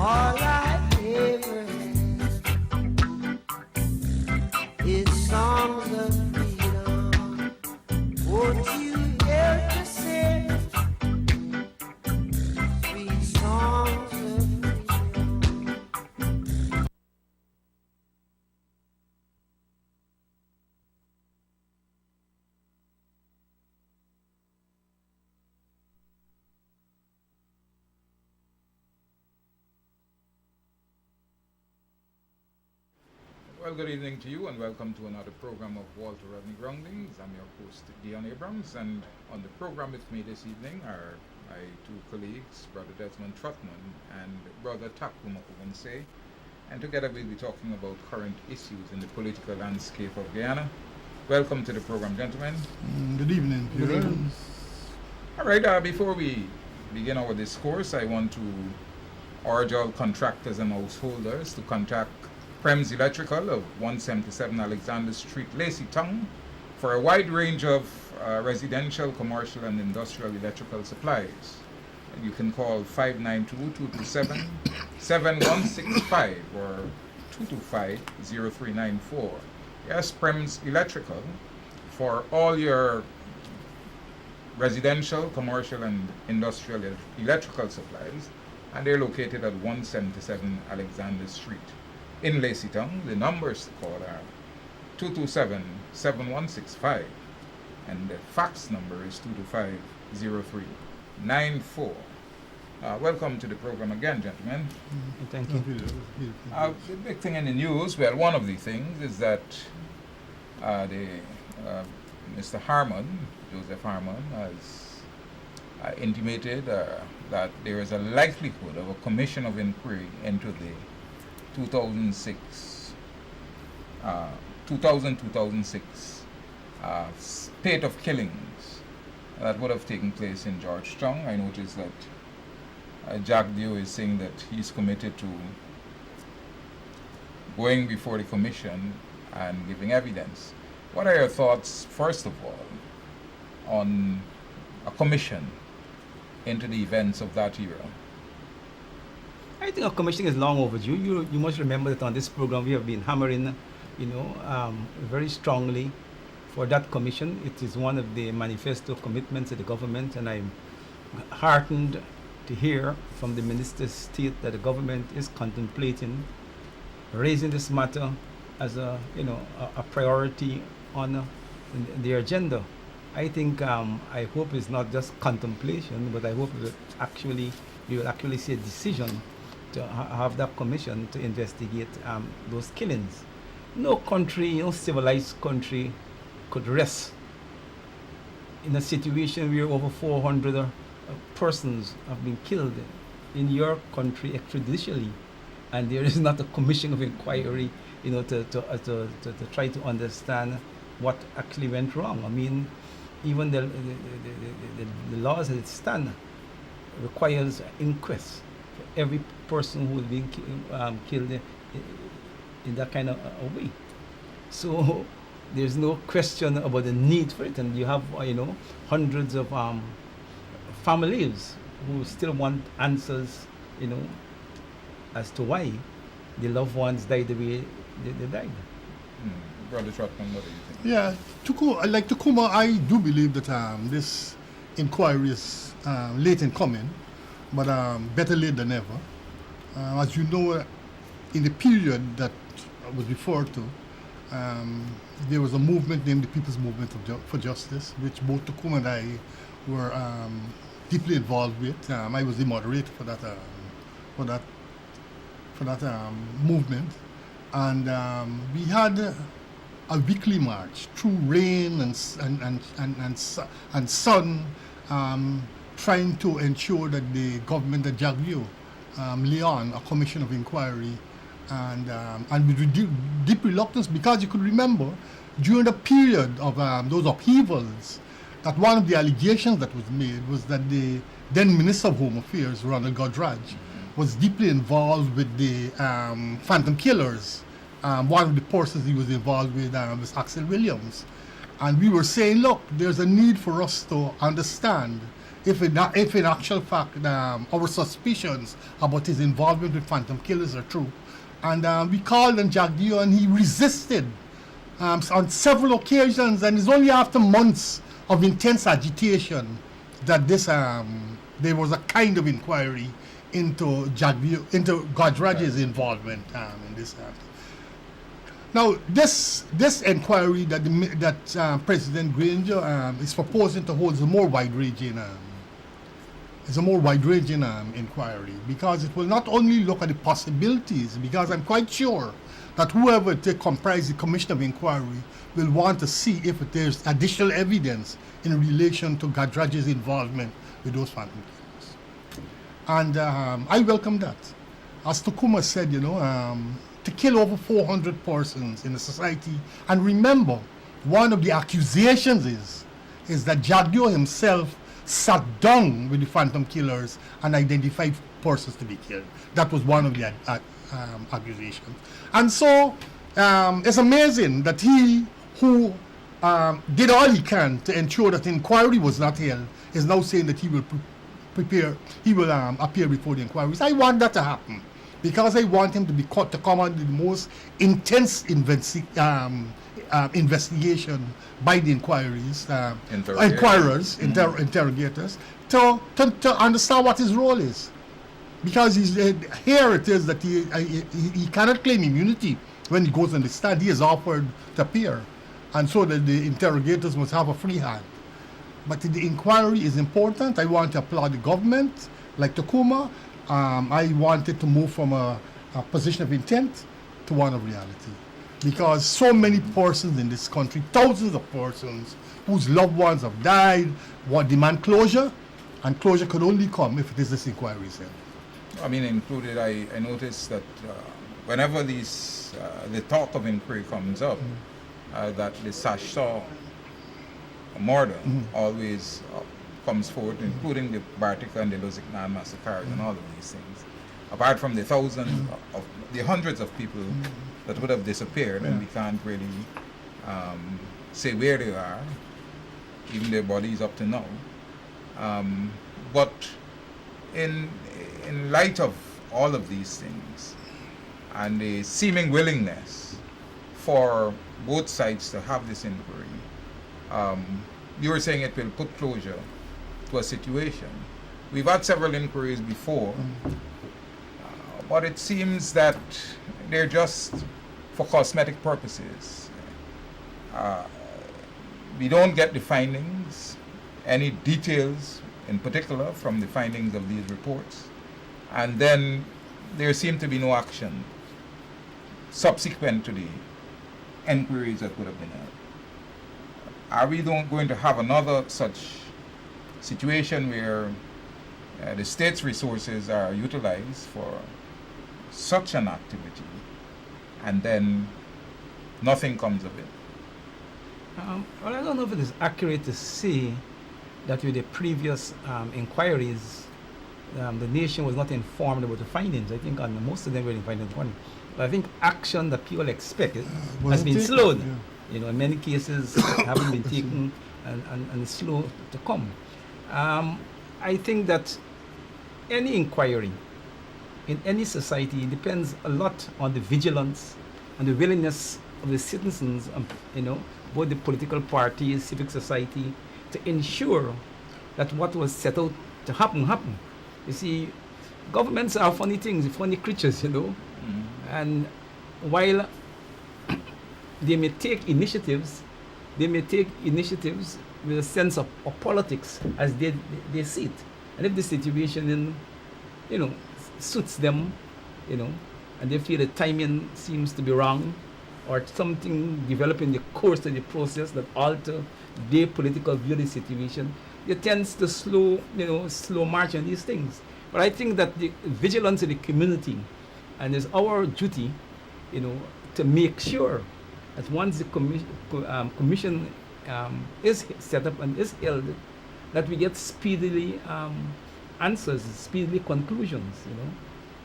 All I ever had is songs of freedom. Won't you hear to sing sweet songs of freedom? Well, good evening to you and welcome to another program of Walter Rodney Groundings. I'm your host, Dion Abrams, and on the program with me this evening are my two colleagues, Brother Desmond Trotman and Brother Takuma Uwense. And together we'll be talking about current issues in the political landscape of Guyana. Welcome to the program, gentlemen. Good evening, Peter. All right, before we begin our discourse, I want to urge all contractors and householders to contact Prems Electrical of 177 Alexander Street, Lacey Town, for a wide range of residential, commercial, and industrial electrical supplies. And you can call 592-227-7165 or 225-0394. Yes, Prems Electrical for all your residential, commercial, and industrial electrical supplies, and they're located at 177 Alexander Street in Laceytown. The numbers to call are 227-7165 and the fax number is 225-0394. Welcome to the program again, gentlemen. Thank you. The big thing in the news, well, one of the things is that Mr. Harmon, Joseph Harmon, has intimated that there is a likelihood of a commission of inquiry into the 2006 spate of killings that would have taken place in Georgetown. I noticed that Jack Dio is saying that he's committed to going before the commission and giving evidence. What are your thoughts, first of all, on a commission into the events of that era? I think a commission is long overdue. You must remember that on this program we have been hammering, very strongly for that commission. It is one of the manifesto commitments of the government, and I'm heartened to hear from the Minister of State that the government is contemplating raising this matter as a priority on the agenda. I think I hope it's not just contemplation, but I hope that we will actually see a decision to have that commission to investigate those killings. No country, no civilized country could rest in a situation where over 400 persons have been killed in your country extrajudicially, and there is not a commission of inquiry, to try to understand what actually went wrong. I mean, even the laws as it stand requires an inquest for every person who is being killed in that kind of a way. So there's no question about the need for it, and you have hundreds of families who still want answers, as to why the loved ones died the way they died. Brother Trotman, what do you think? Yeah, Takuma, I do believe that this inquiry is late in coming, but better late than never. As you know, in the period that was referred to, there was a movement named the People's Movement for Justice, which both Takuma and I were deeply involved with. I was the moderator for that movement, and we had a weekly march through rain and sun, trying to ensure that the government of Jagvio lay on a commission of inquiry, and with deep reluctance, because you could remember during the period of those upheavals that one of the allegations that was made was that the then Minister of Home Affairs, Ronald Godraj, was deeply involved with the Phantom Killers. One of the persons he was involved with was Axel Williams. And we were saying, look, there's a need for us to understand if in actual fact our suspicions about his involvement with Phantom Killers are true. And we called on Jagdeo, and he resisted on several occasions, and it's only after months of intense agitation that there was a kind of inquiry into Gajraj's involvement in this. Now, this inquiry that President Granger is proposing to hold is a more wide-ranging inquiry, because it will not only look at the possibilities, because I'm quite sure that whoever comprise the Commission of Inquiry will want to see if there's additional evidence in relation to Gajraj's involvement with those phantom killers. And I welcome that. As Tukuma said, to kill over 400 persons in a society, and remember, one of the accusations is that Jagdeo himself sat down with the phantom killers and identified persons to be killed. That was one of the accusations. And so it's amazing that he, who did all he can to ensure that the inquiry was not held, is now saying that he will appear before the inquiries. I want that to happen, because I want him to be caught to come under the most intense investigation by the interrogators, to understand what his role is. Because here it is that he cannot claim immunity when he goes on the stand. He is offered to appear, and so that the interrogators must have a free hand. But the inquiry is important. I want to applaud the government, like Takuma. I wanted to move from a position of intent to one of reality, because so many persons in this country, thousands of persons whose loved ones have died, demand closure, and closure could only come if it is this inquiry is held. I mean, included, I noticed that whenever the talk of inquiry comes up, that the Sashsaw murder always comes forward, including the Bartika and the Luziknan massacres and all of these things. Apart from the thousands of the hundreds of people that would have disappeared, and we can't really say where they are, even their bodies up to now. But in light of all of these things and the seeming willingness for both sides to have this inquiry, you were saying it will put closure to a situation. We've had several inquiries before, but it seems that they're just for cosmetic purposes. We don't get the findings, any details in particular from the findings of these reports, and then there seemed to be no action subsequent to the inquiries that would have been held. Are we going to have another such situation where the state's resources are utilized for such an activity and then nothing comes of it? Well, I don't know if it is accurate to say that with the previous inquiries, the nation was not informed about the findings. I think on most of them were informed. But I think action that people expected has been slowed. Yeah. In many cases haven't been taken and slow to come. I think that any inquiry in any society depends a lot on the vigilance and the willingness of the citizens, both the political parties, civic society, to ensure that what was set out to happen. You see, governments are funny things, funny creatures, And while they may take initiatives with a sense of politics as they see it. And if the situation suits them, and they feel the timing seems to be wrong, or something develop in the course of the process that alter their political view of the situation, it tends to slow march on these things. But I think that the vigilance of the community, and it's our duty, to make sure that once the commission is set up and is held, that we get speedily answers, speedily conclusions,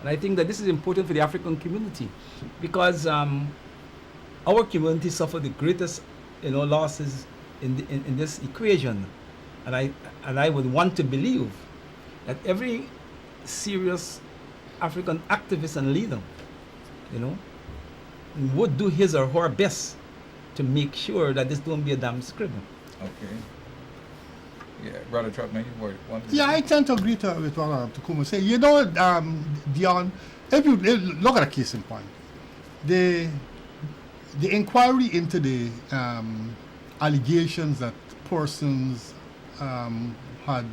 And I think that this is important for the African community, because our community suffered the greatest, losses in this equation, and I would want to believe that every serious African activist and leader, you know, would do his or her best to make sure that this don't be a damn scribble. Okay. Yeah, Brother Trotman, you were one. Yeah, I tend to agree with what Takuma said. You know, Dion, if you look at a case in point, the inquiry into the allegations that persons had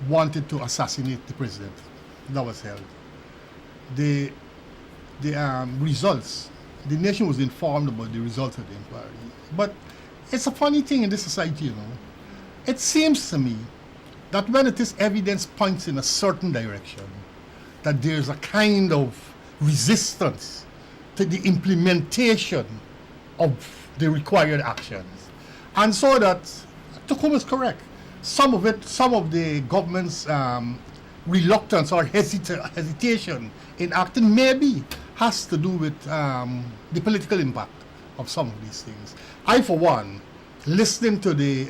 wanted to assassinate the president, that was held. The results, the nation was informed about the results of the inquiry. But it's a funny thing in this society, you know. It seems to me that when it is evidence points in a certain direction, that there's a kind of resistance to the implementation of the required actions. And so that, Tukum is correct, some of the government's reluctance or hesitation in acting maybe has to do with the political impact of some of these things. I, for one, listening to the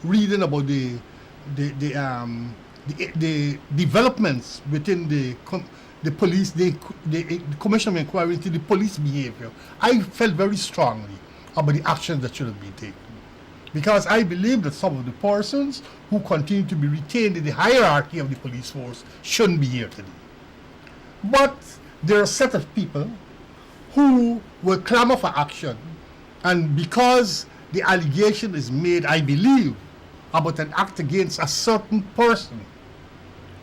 reading about the developments within the police, the Commission of Inquiry into the police behavior, I felt very strongly about the actions that should have been taken. Because I believe that some of the persons who continue to be retained in the hierarchy of the police force shouldn't be here today. But there are a set of people who will clamor for action, and because the allegation is made, I believe, about an act against a certain person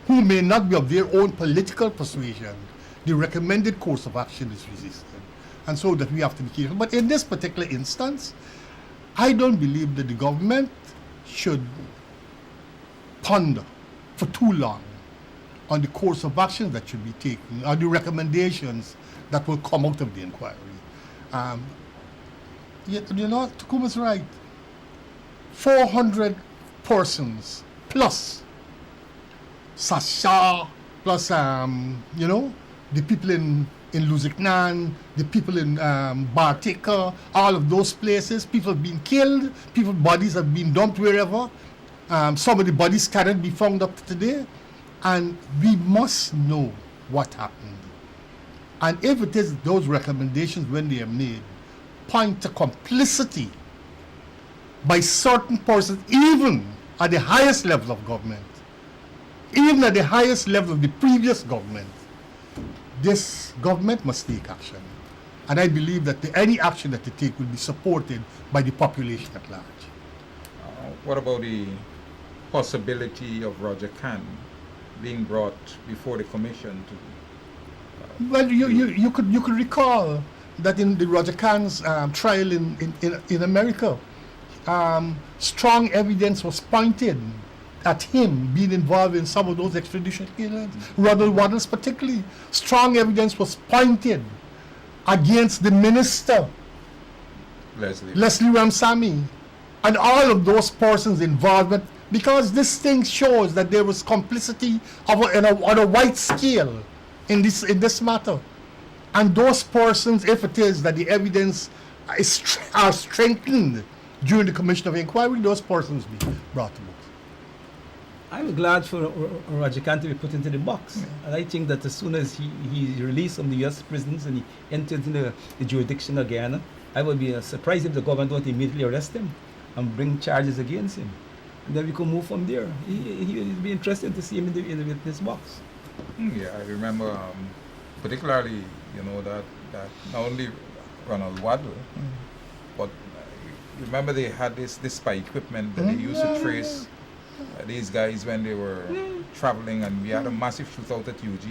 who may not be of their own political persuasion, the recommended course of action is resisted. And so that we have to be careful. But in this particular instance, I don't believe that the government should ponder for too long on the course of action that should be taken, or the recommendations that will come out of the inquiry. You know, Takuma's right. 400 persons plus Sasha, plus you know, the people in Luziknan, the people in Bartika, all of those places, people have been killed, people's bodies have been dumped wherever. Some of the bodies cannot be found up to today, and we must know what happened. And if it is those recommendations, when they are made, point to complicity by certain persons, even at the highest level of government, even at the highest level of the previous government, this government must take action. And I believe that any action that they take will be supported by the population at large. What about the possibility of Roger Khan being brought before the commission to? Well, you could recall that in the Roger Khan's trial in America, strong evidence was pointed at him being involved in some of those extradition killings. Ronald Waddles particularly, strong evidence was pointed against the minister, Leslie Ramsamy, and all of those persons' involvement, because this thing shows that there was complicity on a wide scale in this matter. And those persons, if it is that the evidence are strengthened during the Commission of Inquiry, those persons be brought to book. I'm glad for Roger Khan to be put into the box. Yeah. And I think that as soon as he's released from the U.S. prisons and he enters into the jurisdiction of Guyana, I would be surprised if the government don't immediately arrest him and bring charges against him. And then we could move from there. He would be interested to see him in the witness box. Yeah, I remember particularly, you know, that not only Ronald Waddle, but remember they had this spy equipment that they used to trace these guys when they were traveling, and we had a massive shootout at UG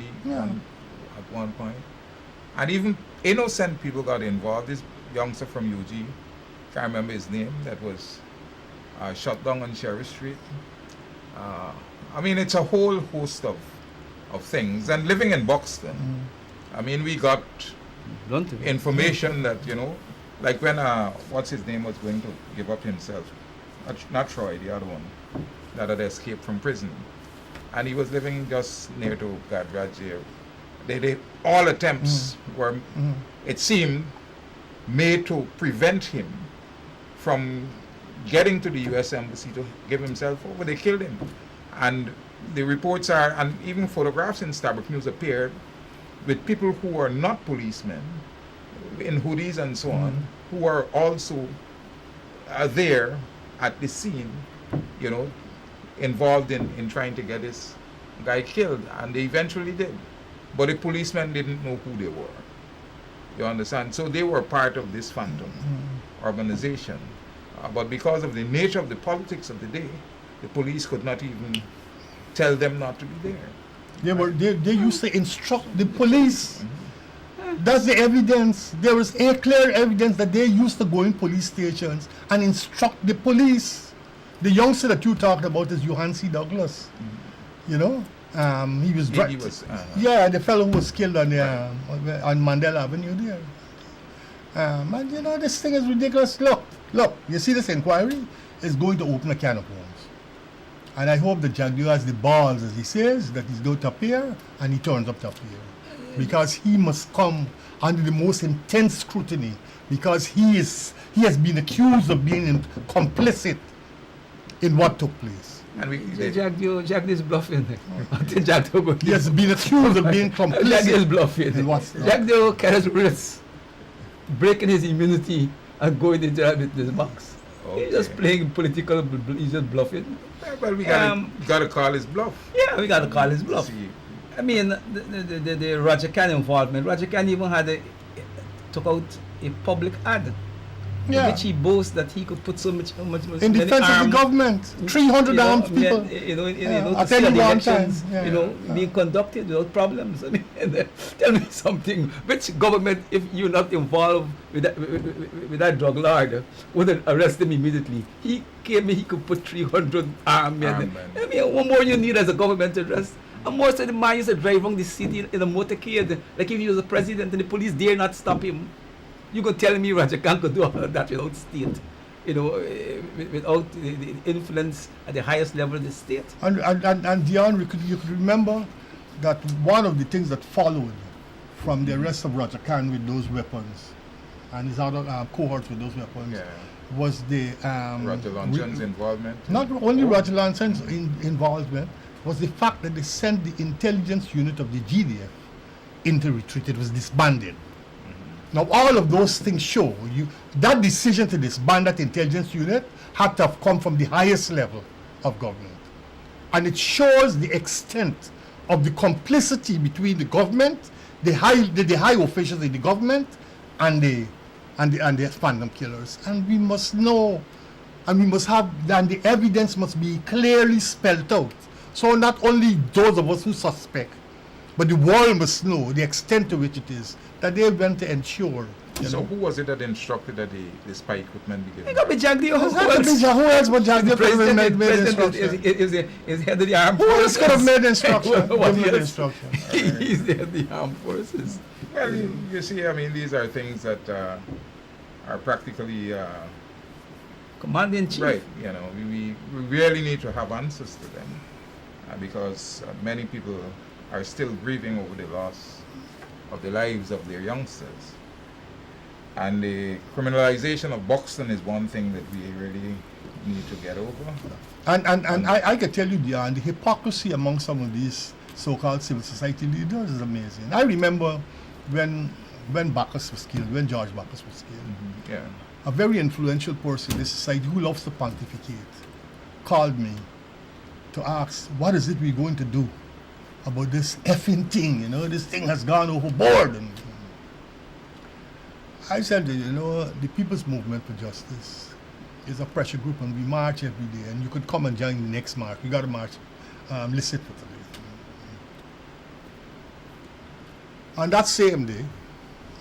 at one point. And even innocent people got involved. This youngster from UG, can't remember his name, that was shot down on Cherry Street. I mean, it's a whole host of things. And living in Buxton, I mean, we got information that, you know, like when, what's his name, was going to give up himself. Not Troy, the other one, that had escaped from prison. And he was living just near to Gadraj here. They all attempts were, it seemed, made to prevent him from getting to the U.S. Embassy to give himself over. They killed him. And the reports are, and even photographs in Starbuck News appeared with people who are not policemen, in hoodies and so on, who are also there at the scene, you know, involved in trying to get this guy killed. And they eventually did. But the policemen didn't know who they were. You understand? So they were part of this phantom organization. But because of the nature of the politics of the day, the police could not even tell them not to be there. They used to instruct the police. That's the evidence. There is a clear evidence that they used to go in police stations and instruct the police. The youngster that you talked about is Johann C. Douglas. You know, he was yeah, the fellow who was killed on the on Mandela Avenue there. And you know, this thing is ridiculous. Look, you see this inquiry is going to open a can of worms. And I hope that Jagdeo has the balls, as he says, that he's going to appear, and he turns up to appear. Because he must come under the most intense scrutiny, because he has been accused of being complicit in what took place. And Jagdeo is bluffing. He has been accused of being complicit. Jagdeo is bluffing. Jagdeo carries risks, breaking his immunity and going into this box. Okay. He's just playing political, he's just bluffing. Well, we gotta call his bluff. Yeah, we gotta call his bluff. I mean, the Roger Khan involvement. Roger Khan even took out a public ad in which he boasts that he could put so much in defense of the government. 300 armed people. To see the elections, being conducted without problems. I mean, tell me something. Which government, if you're not involved with that drug lord, would arrest him immediately? He came in, he could put 300 armed men. I mean, what more you need as a government to arrest? And most of the man used to drive around the city in a motorcade, like if he was a president and the police dare not stop him. You could tell me Roger Khan could do all of that without state, without the influence at the highest level of the state. And Dion, you could remember that one of the things that followed from the arrest of Roger Khan with those weapons and his other cohorts with those weapons was the Roger Lanson's involvement. Not only Roger Lanson's involvement, was the fact that they sent the intelligence unit of the GDF into retreat. It was disbanded. Now, all of those things show that decision to disband that intelligence unit had to have come from the highest level of government. And it shows the extent of the complicity between the government, the high officials in the government, and the phantom killers. And we must know, and we must have, and the evidence must be clearly spelled out. So not only those of us who suspect, but the world must know the extent to which it is that they went to ensure. So who was it that instructed that the spy equipment be given? It got be Jagdeo. Who else but Jagdeo could have made the instruction? Is head of the armed Who forces. else could have made the instruction? He's the head of the armed forces. Well, you see, I mean, these are things that are practically Command-in-chief. right. You know, we really need to have answers to them because many people are still grieving over the loss of the lives of their youngsters. And the criminalization of Buxton is one thing that we really need to get over. And I can tell you, Dion, the hypocrisy among some of these so-called civil society leaders is amazing. I remember when Bacchus was killed, when George Bacchus was killed, a very influential person in this society who loves to pontificate called me to ask, what is it we're going to do about this effing thing? You know, this thing has gone overboard. And I said, you know, the People's Movement for Justice is a pressure group, and we march every day, and you could come and join the next march. We got to march, listen for today. On that same day,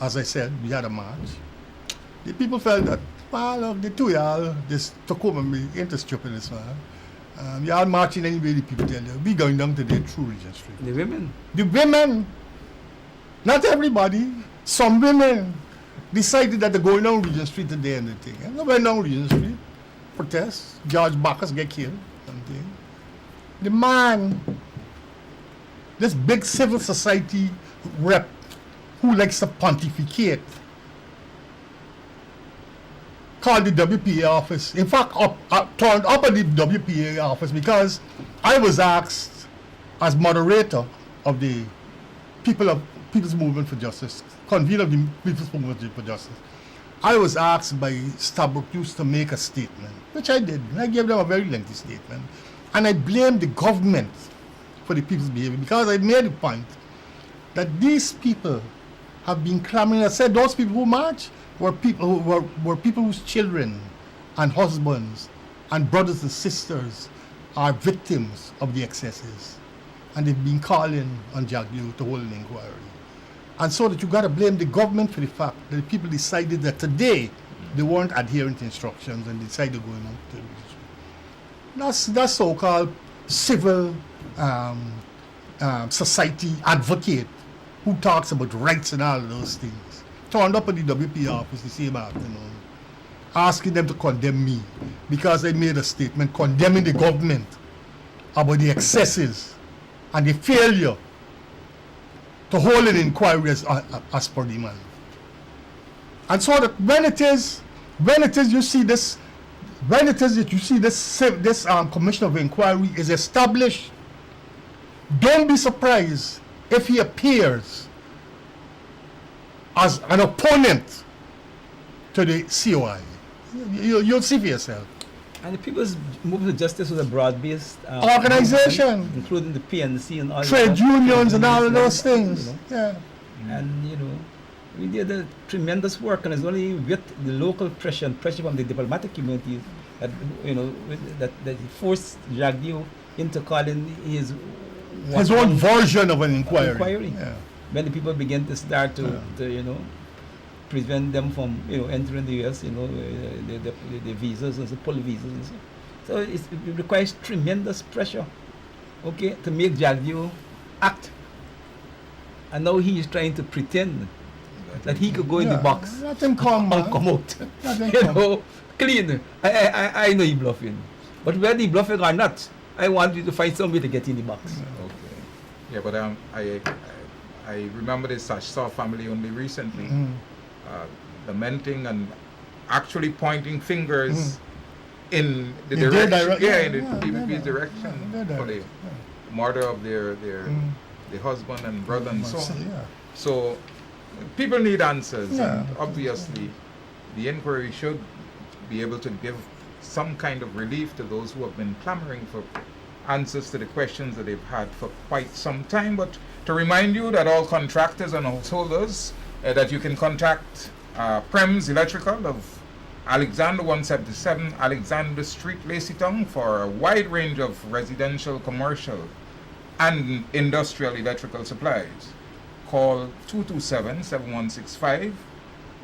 as I said, we had a march. The people felt that, well, look, the two y'all just took over me into stupidness, man. Y'all marching anyway, the people tell you. We going down today through Regent Street. The women. The women, not everybody, some women decided that they're going down Regent Street today and the thing. And they went down Regent Street, protest, George Bacchus get killed, and thing. The man, this big civil society rep who likes to pontificate, called the WPA office. In fact, turned up at the WPA office because I was asked as moderator of the People's Movement for Justice, convener of the People's Movement for Justice. I was asked by Stabrook News to make a statement, which I did. I gave them a very lengthy statement. And I blamed the government for the people's behavior because I made the point that these people have been clamoring. I said those people who marched were people whose children and husbands and brothers and sisters are victims of the excesses. And they've been calling on Jaglu to hold an inquiry. And so that you got to blame the government for the fact that the people decided that today they weren't adhering to instructions and decided going on to the street. That's so-called civil society advocate who talks about rights and all of those things. Turned up at the WP office the same afternoon, asking them to condemn me because I made a statement condemning the government about the excesses and the failure to hold an inquiry as per demand. And so that when it is you see this, when it is that you see this commission of inquiry is established, don't be surprised if he appears as an opponent to the COI. You'll see for yourself. And the People's Movement of Justice was a broad-based organization, movement, including the PNC and all trade unions and all of those things. You know. Yeah. And we did a tremendous work, and it's only with the local pressure and pressure from the diplomatic community that that forced Jagdeo into calling his own version of an inquiry. Yeah. When the people begin to start to prevent them from entering the US, the visas and the pull visas and so. So it requires tremendous pressure, to make Jagdeo act. And now he is trying to pretend that he could go in the box let him come and come out, clean. I know he bluffing, but whether he bluffing or not, I want you to find some way to get in the box. Okay. Yeah, but I remember this Saw family only recently. Lamenting and actually pointing fingers in the direction, in the PPP's direction for the murder of their husband and brother and so on. Yeah. So people need answers, and obviously the inquiry should be able to give some kind of relief to those who have been clamoring for answers to the questions that they've had for quite some time. But to remind you that all contractors and householders that you can contact Prems Electrical of Alexander 177 Alexander Street, Laceytown, for a wide range of residential, commercial and industrial electrical supplies. Call 227-7165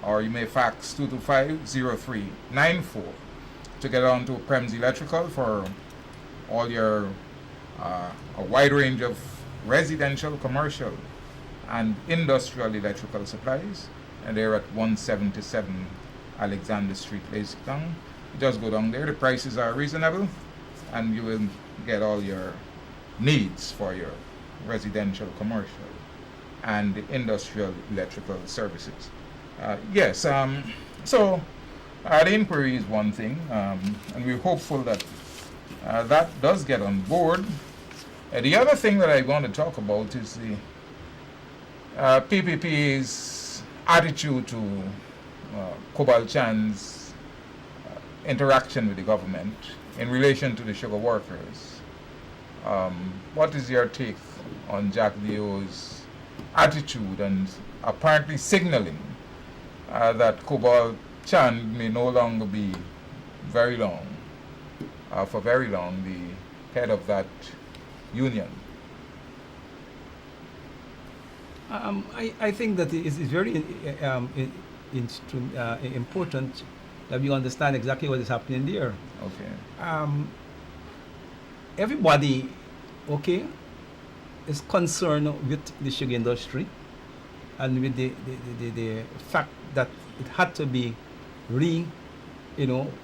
or you may fax 225-0394 to get on to Prems Electrical for all your a wide range of residential, commercial and industrial electrical supplies, and they're at 177 Alexander Street, Laceytown. Just go down there. The prices are reasonable, and you will get all your needs for your residential, commercial, and industrial electrical services. So the inquiry is one thing, and we're hopeful that that does get on board. The other thing that I want to talk about is the PPP's attitude to Kobal Chan's interaction with the government in relation to the sugar workers. What is your take on Jagdeo's attitude and apparently signaling that Kobal Chan may no longer be for very long, the head of that union? I think that it's very important that we understand exactly what is happening there. Okay. Everybody, is concerned with the sugar industry and with the fact that it had to be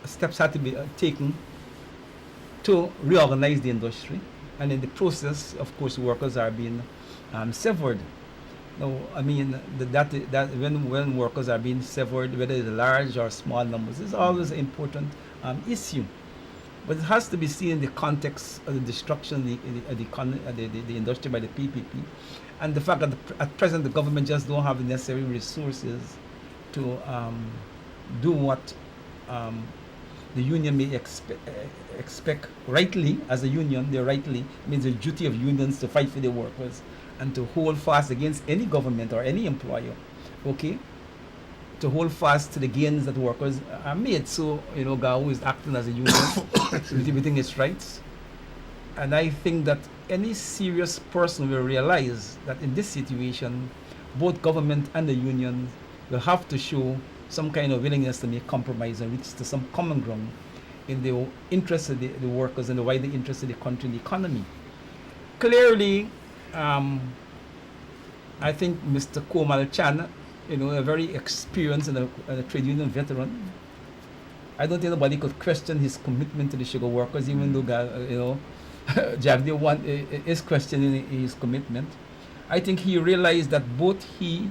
steps had to be taken to reorganize the industry, and in the process, of course, workers are being severed. No, I mean that when workers are being severed, whether it's large or small numbers, is always an important issue. But it has to be seen in the context of the destruction of the industry by the PPP, and the fact that at present the government just don't have the necessary resources to do what the union may expect rightly as a union. They rightly means the duty of unions to fight for their workers and to hold fast against any government or any employer, okay, to hold fast to the gains that workers are made. So, GAU is acting as a union within its rights. And I think that any serious person will realize that in this situation, both government and the union will have to show some kind of willingness to make compromise and reach to some common ground in the interest of the workers and the wider interest of the country and the economy. Clearly, I think Mr. Komal Chan, a very experienced and a trade union veteran. I don't think anybody could question his commitment to the sugar workers, even though, Jagdeo is questioning his commitment. I think he realized that both he,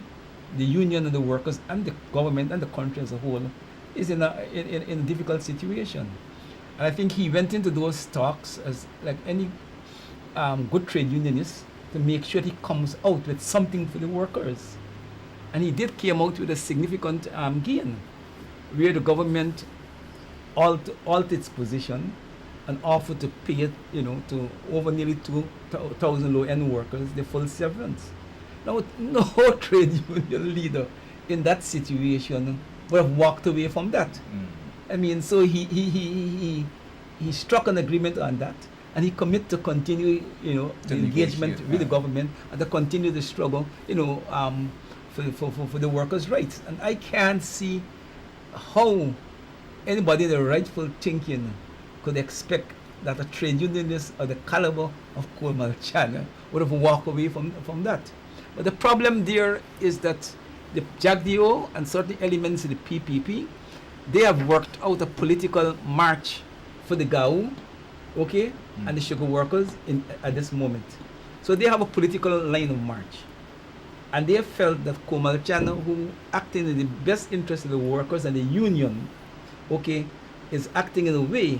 the union and the workers, and the government and the country as a whole is in a difficult situation. And I think he went into those talks as like any good trade unionist to make sure he comes out with something for the workers. And he did came out with a significant gain, where the government altered its position and offered to pay it, to over nearly 2,000 low-end workers the full severance. Now, no trade union leader in that situation would have walked away from that. I mean, so he struck an agreement on that, and he committed to continue, the engagement with the government and to continue the struggle, for the workers' rights. And I can't see how anybody in the rightful thinking could expect that a trade unionist of the caliber of Coleman Chan would have walked away from that. But the problem there is that the JAGDO and certain elements of the PPP, they have worked out a political march for the GAU, okay, and the sugar workers at this moment. So they have a political line of march. And they felt that Komal Chan, who acting in the best interest of the workers and the union, okay, is acting in a way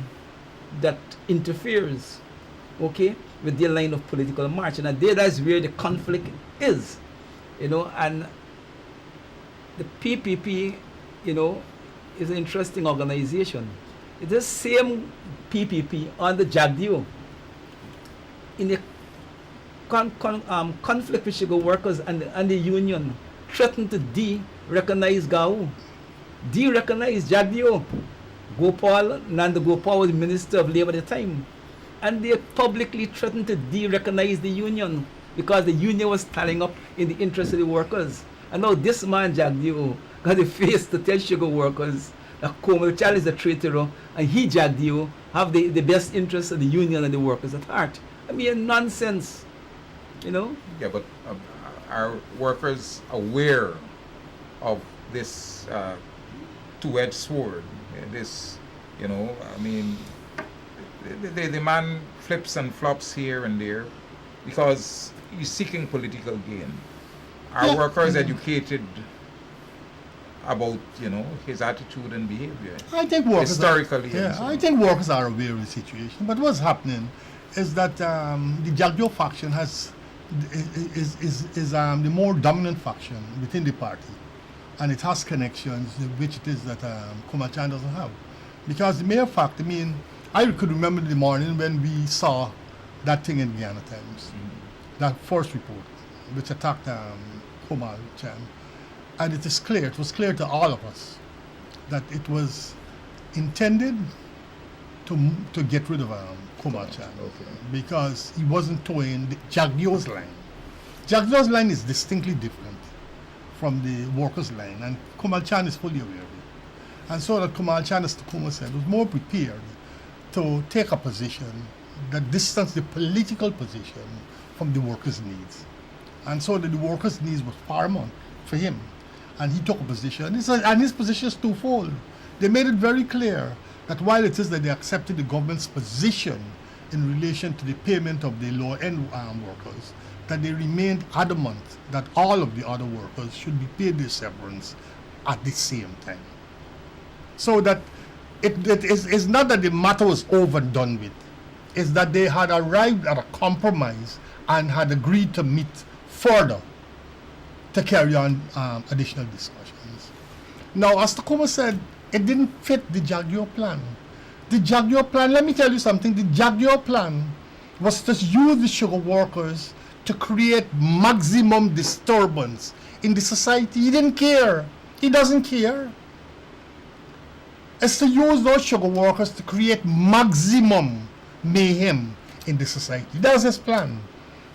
that interferes, okay, with their line of political march. And that's where the conflict is, and the PPP, is an interesting organization. It's the same PPP on the JAGDO in the conflict with sugar workers and the union threatened to de-recognize GAU, de-recognize JAGDO. Nanda Gopal was Minister of Labour at the time, and they publicly threatened to de-recognize the union because the union was standing up in the interest of the workers. And now this man JAGDO got the face to tell sugar workers that Komal Chan is a traitor and he JAGDO have the best interest of the union and the workers at heart. I mean, nonsense. Yeah, but are workers aware of this two-edged sword? This, I mean, the man flips and flops here and there because he's seeking political gain. Are workers educated about, his attitude and behavior? I think workers historically. I think workers are aware of the situation. But what's happening is that the JAGDO faction is the more dominant faction within the party, and it has connections which it is that Komal Chan doesn't have. Because the mere fact, I could remember the morning when we saw that thing in Guyana Times, that first report which attacked Komal Chan, and it was clear to all of us that it was intended to get rid of Komal Chan, because he wasn't towing JAGDO's line. JAGDO's line is distinctly different from the workers' line, and Komal Chan is fully aware of it. And so that Komal Chan, as Takuma said, was more prepared to take a position that distanced the political position from the workers' needs. And so that the workers' needs was paramount for him. And he took a position, and his position is twofold. They made it very clear that while it is that they accepted the government's position in relation to the payment of the low-end workers, that they remained adamant that all of the other workers should be paid their severance at the same time. So that it's not that the matter was over and done with. It's that they had arrived at a compromise and had agreed to meet further to carry on additional discussions. Now, as Takuma said, it didn't fit the Jaguar plan. The Jaguar plan, let me tell you something, the Jaguar plan was to use the sugar workers to create maximum disturbance in the society. He didn't care. He doesn't care. It's to use those sugar workers to create maximum mayhem in the society. That's his plan.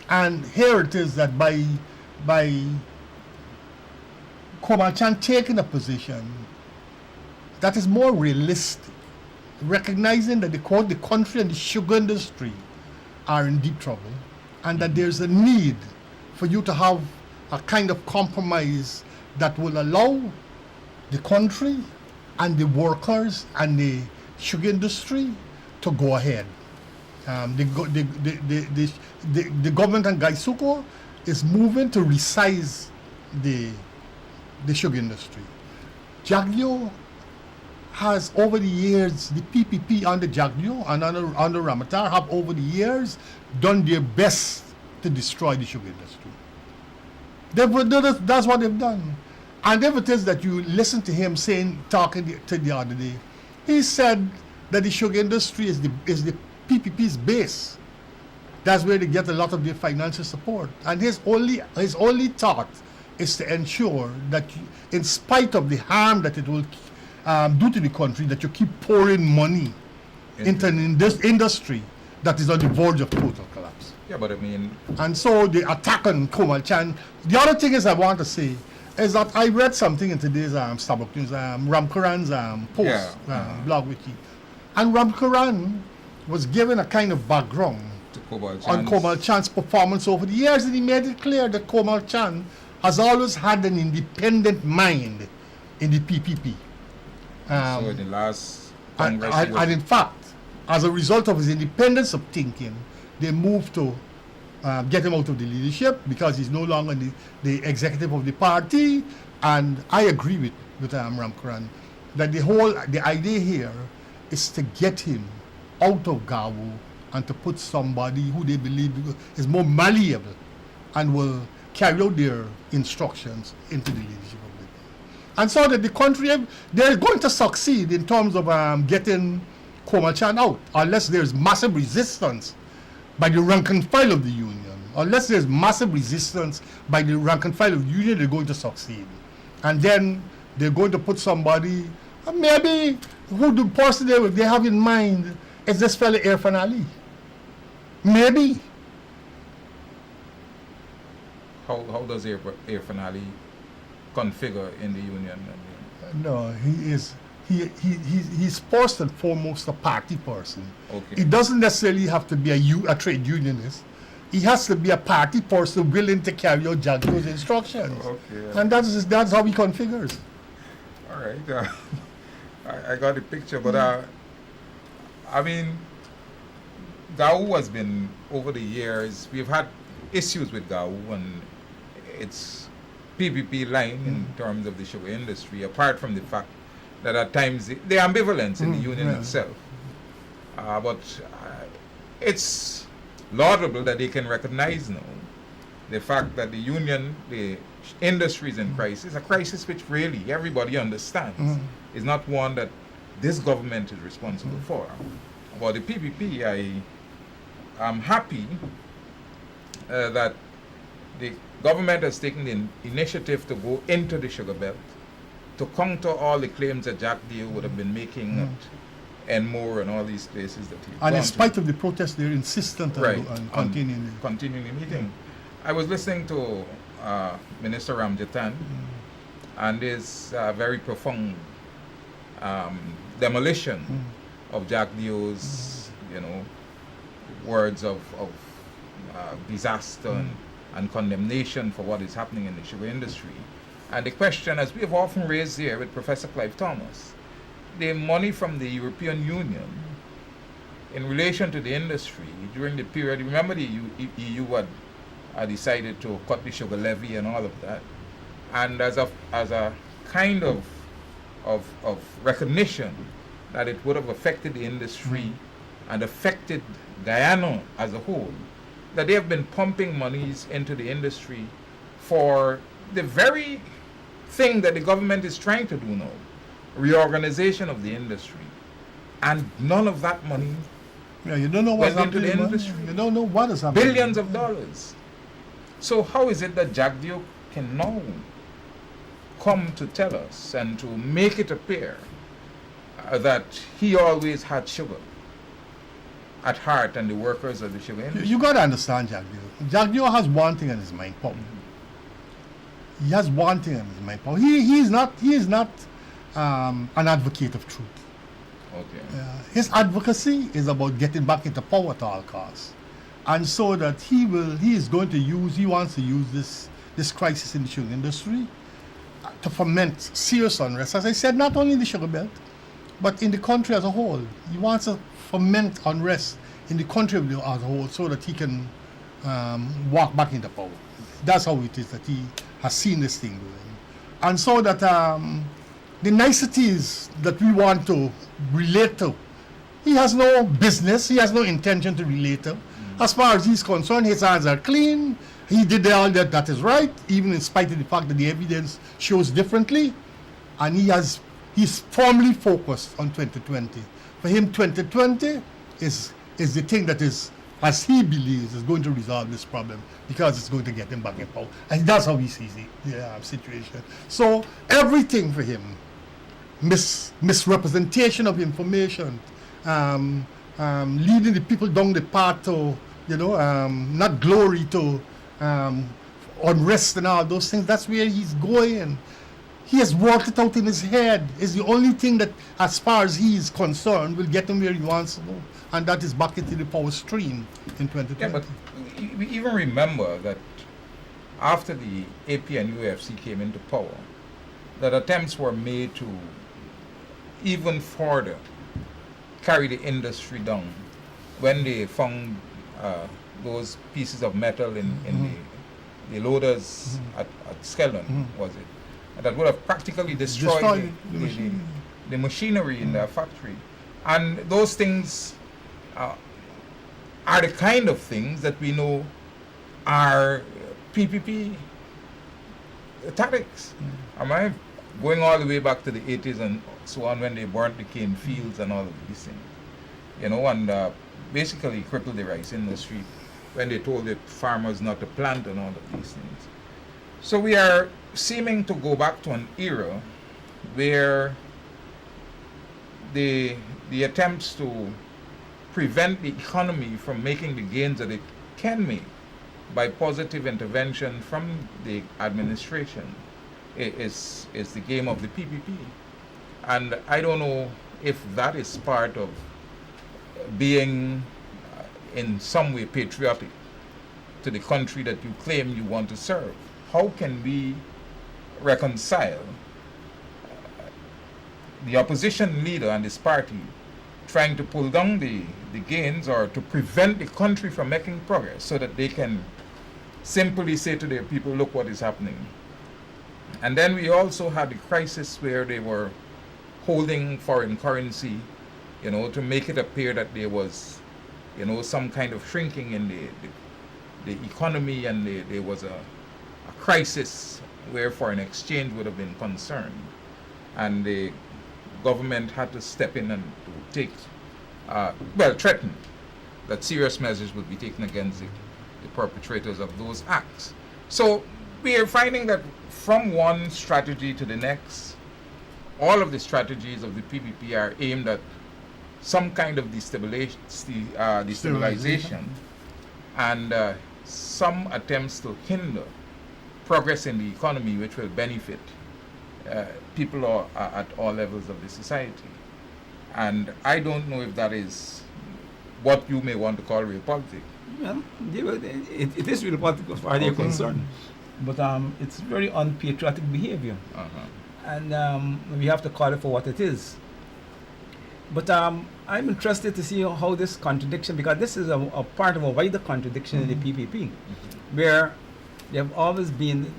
And here it is that by Komachan taking a position that is more realistic, recognizing that the country and the sugar industry are in deep trouble, and that there's a need for you to have a kind of compromise that will allow the country and the workers and the sugar industry to go ahead. The government and Gaisuko is moving to resize the sugar industry. Jagyo has over the years, the PPP under Jagyo and under Ramatar have over the years done their best to destroy the sugar industry. That's what they've done. And if it is that you listen to him talking to the other day, he said that the sugar industry is the PPP's base. That's where they get a lot of their financial support. And his only thought is to ensure that in spite of the harm that it will do to the country, that you keep pouring money into this industry that is on the verge of total collapse. Yeah, but I mean... And so the attack on Komal Chan. The other thing is I want to say is that I read something in today's Starbucks News, Ramkaran's post, blog wiki. And Ramkaran was given a kind of background on Komal Chan's performance over the years, and he made it clear that Komal Chan has always had an independent mind in the PPP. So in the last Congress... And in fact, as a result of his independence of thinking, they moved to get him out of the leadership because he's no longer the executive of the party. And I agree with Ramkaran that the idea here is to get him out of Gawu and to put somebody who they believe is more malleable and will carry out their instructions into the leadership of it. And so that the country, they're going to succeed in terms of getting Komachan out, unless there's massive resistance by the rank and file of the union. Unless there's massive resistance by the rank and file of the union, they're going to succeed. And then they're going to put somebody, maybe who the person they have in mind is this fellow Irfan Ali. Maybe. How does Irfan Ali configure in the union? No, he's first and foremost a party person. Okay. He doesn't necessarily have to be a trade unionist. He has to be a party person willing to carry out Jagyo's instructions. Okay. And that's how he configures. All right. I got the picture, but I mean, Gawu has been, over the years, we've had issues with Gawu and its PPP line in terms of the sugar industry, apart from the fact that at times the ambivalence in the union itself. But it's laudable that they can recognize now the fact that the union, the industry is in crisis, a crisis which really everybody understands is not one that this government is responsible for. About the PPP, I am happy that the government has taken the initiative to go into the sugar belt to counter all the claims that Jack Deal would have been making at Enmore and all these places that he. And in spite of the protests, they're insistent on continuing the meeting. I was listening to Minister Ramjatan and his very profound demolition of Jack Deal's, words of disaster and condemnation for what is happening in the sugar industry. And the question, as we have often raised here with Professor Clive Thomas, the money from the European Union in relation to the industry during the period, remember the EU had decided to cut the sugar levy and all of that. And as a kind of recognition that it would have affected the industry and affected Guyana as a whole, that they have been pumping monies into the industry for the very thing that the government is trying to do now, reorganization of the industry. And none of that money Yeah, you don't know what's went into happening. the man. industry. You don't know what is happening. Billions of dollars. So how is it that Jagdeo can now come to tell us and to make it appear that he always had sugar at heart and the workers of the sugar industry? You got to understand Jagdeo. Jagdeo has one thing in his mind, Paul. He has one thing in his mind, Paul. He is not an advocate of truth. Okay. His advocacy is about getting back into power at all costs, and so that he wants to use this crisis in the sugar industry to foment serious unrest. As I said, not only in the sugar belt, but in the country as a whole. He wants to foment unrest in the country as a whole, so that he can walk back into power. That's how it is that he has seen this thing going, and so that the niceties that we want to relate to, he has no business, he has no intention to relate to. As far as he's concerned, his hands are clean. He did all that is right, even in spite of the fact that the evidence shows differently. And he's firmly focused on 2020. For him, 2020 is the thing that is, as he believes, is going to resolve this problem, because it's going to get him back in power. And that's how he sees the situation. So everything for him, misrepresentation of information, leading the people down the path to, not glory, to unrest and all those things. That's where he's going. He has worked it out in his head. It's the only thing that, as far as he is concerned, will get him where he wants to go, and that is back into the power stream in 2020. Yeah, but we even remember that after the AP and UFC came into power, that attempts were made to even further carry the industry down when they found those pieces of metal in the loaders at Skellon, was it? That would have practically destroyed the machinery in their factory. And those things are the kind of things that we know are PPP tactics. Am I going all the way back to the 80s and so on, when they burnt the cane fields and all of these things, and basically crippled the rice industry, when they told the farmers not to plant and all of these things. So we are seeming to go back to an era where the attempts to prevent the economy from making the gains that it can make by positive intervention from the administration is the game of the PPP. And I don't know if that is part of being in some way patriotic to the country that you claim you want to serve. How can we reconcile the opposition leader and his party trying to pull down the gains, or to prevent the country from making progress, so that they can simply say to their people, look what is happening? And then we also had the crisis where they were holding foreign currency, to make it appear that there was, some kind of shrinking in the economy, and there was a crisis where foreign exchange would have been concerned. And the government had to step in and to take, threaten that serious measures would be taken against the perpetrators of those acts. So we are finding that from one strategy to the next, all of the strategies of the PPP are aimed at some kind of destabilization and some attempts to hinder progress in the economy, which will benefit people at all levels of the society. And I don't know if that is what you may want to call real politics. Well, it is real politics as far as they're concerned. But it's very unpatriotic behavior. And we have to call it for what it is. But I'm interested to see how this contradiction, because this is a part of a wider contradiction in the PPP, where there have always been,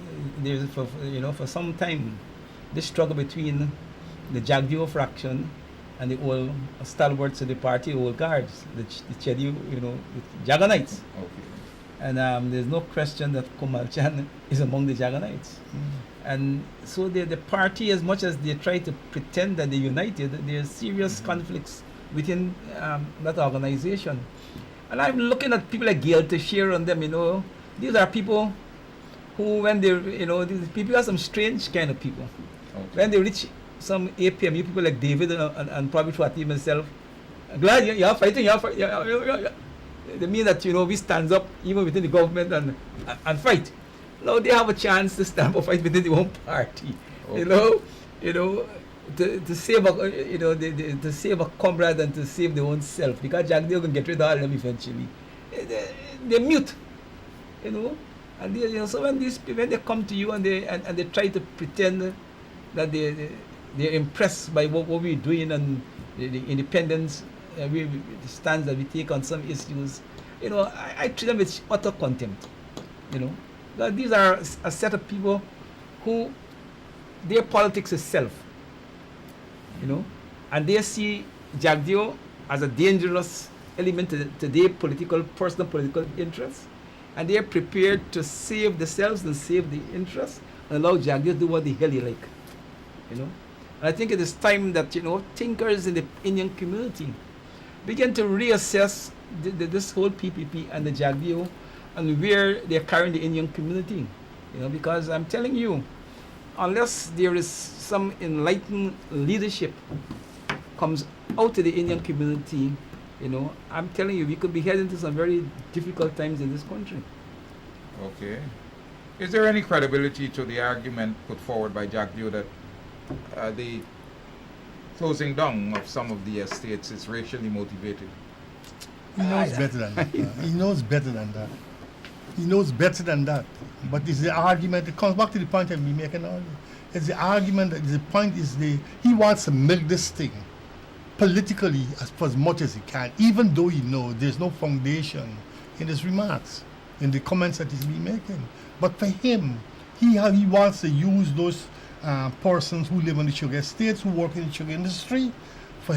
there's for some time, this struggle between the Jagdeo fraction and the old stalwarts of the party, old guards, the Chedu, the Jaganites. Okay. And there's no question that Kumal Chan is among the Jaganites. And so the party, as much as they try to pretend that they're united, there's serious conflicts within that organization. And I'm looking at people like Gail Teixeira and them, these are people who, when they, these people are some strange kind of people. Okay. When they reach some APMU, people like David and probably Twati myself, glad you're fighting, they mean that, we stand up even within the government and fight. No, they have a chance to stand up fight within their own party. Okay. To save to save a comrade and to save their own self, because Jagdeo can get rid of all of them eventually. They're mute, and they, so when they come to you and they try to pretend that they're impressed by what we're doing and the independence, the stance that we take on some issues, I treat them with utter contempt. That these are a set of people who their politics is self, and they see Jagdeo as a dangerous element to their personal political interests, and they are prepared to save themselves and save the interests and allow Jagdeo to do what the hell he like. And I think it is time that thinkers in the Indian community begin to reassess this whole PPP and the Jagdeo and where they're carrying the Indian community. Because I'm telling you, unless there is some enlightened leadership comes out to the Indian community, I'm telling you, we could be heading into some very difficult times in this country. Okay. Is there any credibility to the argument put forward by Jagdeo that the closing down of some of the estates is racially motivated? He knows better than that. He knows better than that. He knows better than that. But it's the argument, it comes back to the point I've been making earlier. It's the argument that the point is he wants to milk this thing politically for as much as he can, even though he knows there's no foundation in his remarks, in the comments that he's been making. But for him, he wants to use those persons who live on the sugar estates, who work in the sugar industry, for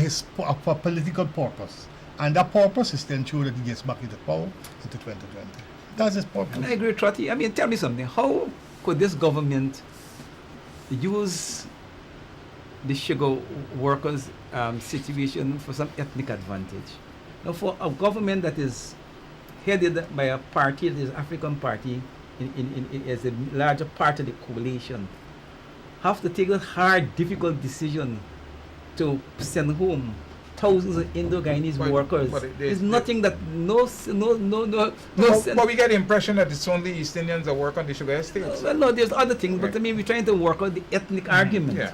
political purpose. And that purpose is to ensure that he gets back into power into 2020. That's his purpose. And I agree with Trotty. Tell me something. How could this government use the sugar workers' situation for some ethnic advantage? Now, for a government that is headed by a party, that is African party, as a larger part of the coalition, have to take a hard, difficult decision to send home thousands of Indo-Guyanese workers. It's nothing that no. But we get the impression that it's only East Indians that work on the sugar estates. Well, no, there's other things, but we're trying to work out the ethnic argument. Yeah.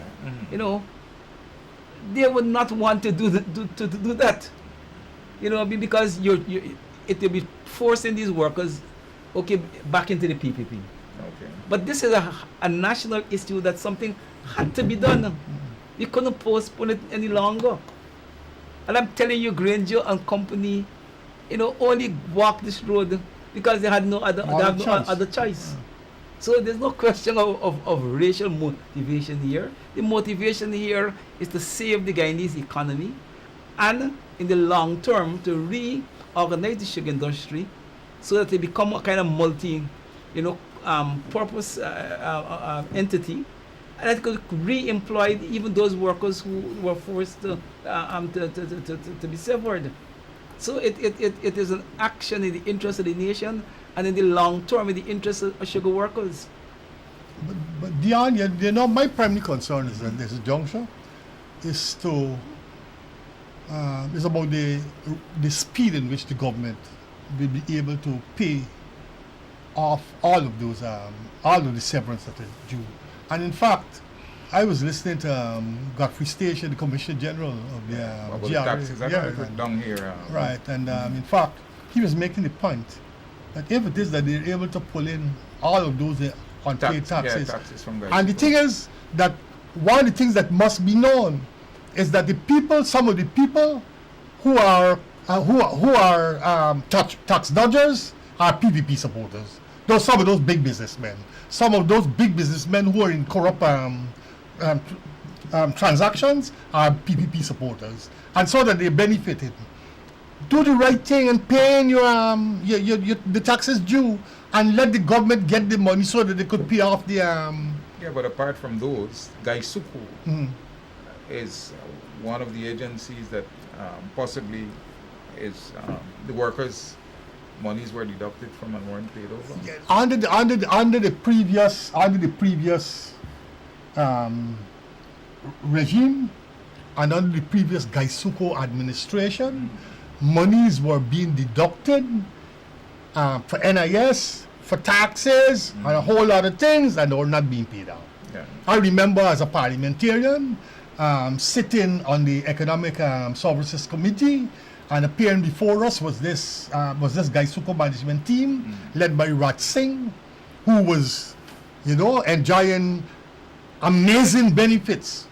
They would not want to do that. Because it will be forcing these workers, back into the PPP. Okay. But this is a national issue that something had to be done. You couldn't postpone it any longer. And I'm telling you, Granger and company, only walked this road because they had no other choice. So there's no question of racial motivation here. The motivation here is to save the Guyanese economy and in the long term to reorganize the sugar industry so that they become a kind of purpose entity, and that could re-employ even those workers who were forced to be severed. So it is an action in the interest of the nation and in the long term in the interest of sugar workers. But Dion, my primary concern is that this juncture is about the speed in which the government will be able to pay off all of the severance that is due. And in fact, I was listening to Godfrey Station, the Commissioner General of the about GRA. the taxes down here. Right, and in fact, he was making the point that if it is that they're able to pull in all of those unpaid taxes, taxes from and the thing is that one of the things that must be known is that the people, some of the people who are tax dodgers are PPP supporters. Some of those big businessmen, some of those big businessmen who are in corrupt transactions are PPP supporters, and so that they benefited. Do the right thing and pay your the taxes due, and let the government get the money so that they could pay off the Yeah, but apart from those, Gaisuku mhm. is one of the agencies that possibly is the workers' monies were deducted from and weren't paid over. Under the previous regime and under the previous Gaisuko administration, monies were being deducted for NIS, for taxes, and a whole lot of things, and they were not being paid out. Yeah. I remember as a parliamentarian sitting on the Economic Services Committee, and appearing before us was this Gaisuko management team led by Raj Singh, who was, enjoying amazing benefits.